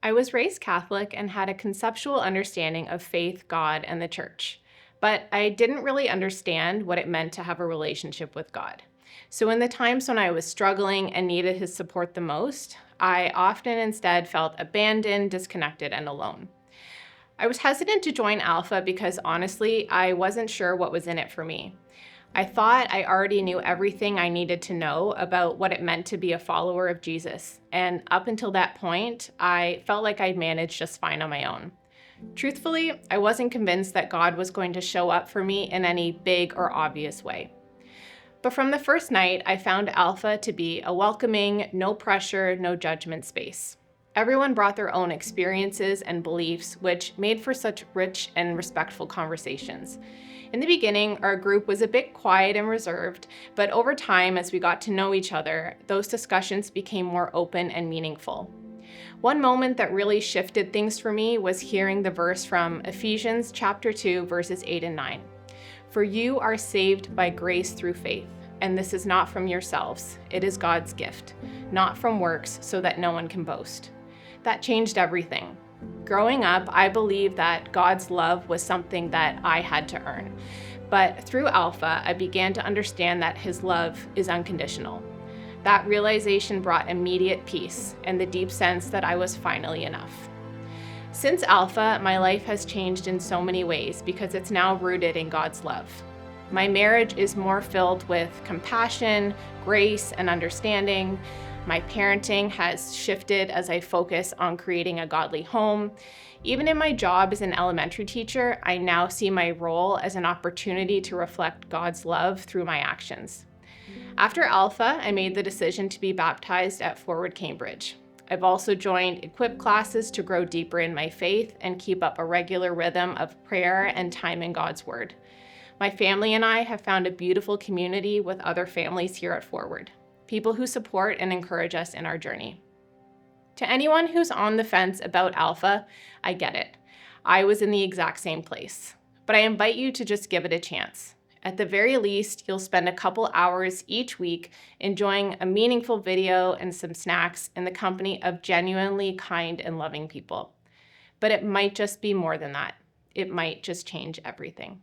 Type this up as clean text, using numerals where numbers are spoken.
I was raised Catholic and had a conceptual understanding of faith, God, and the church, but I didn't really understand what it meant to have a relationship with God. So, in the times when I was struggling and needed his support the most, I often instead felt abandoned, disconnected, and alone. I was hesitant to join Alpha because honestly, I wasn't sure what was in it for me. I thought I already knew everything I needed to know about what it meant to be a follower of Jesus, and up until that point, I felt like I'd managed just fine on my own. Truthfully, I wasn't convinced that God was going to show up for me in any big or obvious way. But from the first night, I found Alpha to be a welcoming, no pressure, no judgment space. Everyone brought their own experiences and beliefs, which made for such rich and respectful conversations. In the beginning, our group was a bit quiet and reserved, but over time, as we got to know each other, those discussions became more open and meaningful. One moment that really shifted things for me was hearing the verse from Ephesians chapter 2, verses 8 and 9. For you are saved by grace through faith, and this is not from yourselves. It is God's gift, not from works, so that no one can boast. That changed everything. Growing up, I believed that God's love was something that I had to earn. But through Alpha, I began to understand that his love is unconditional. That realization brought immediate peace and the deep sense that I was finally enough. Since Alpha, my life has changed in so many ways because it's now rooted in God's love. My marriage is more filled with compassion, grace, and understanding. My parenting has shifted as I focus on creating a godly home. Even in my job as an elementary teacher, I now see my role as an opportunity to reflect God's love through my actions. After Alpha, I made the decision to be baptized at Forward Cambridge. I've also joined equip classes to grow deeper in my faith and keep up a regular rhythm of prayer and time in God's Word. My family and I have found a beautiful community with other families here at Forward, people who support and encourage us in our journey. To anyone who's on the fence about Alpha, I get it. I was in the exact same place, but I invite you to just give it a chance. At the very least, you'll spend a couple hours each week enjoying a meaningful video and some snacks in the company of genuinely kind and loving people. But it might just be more than that. It might just change everything.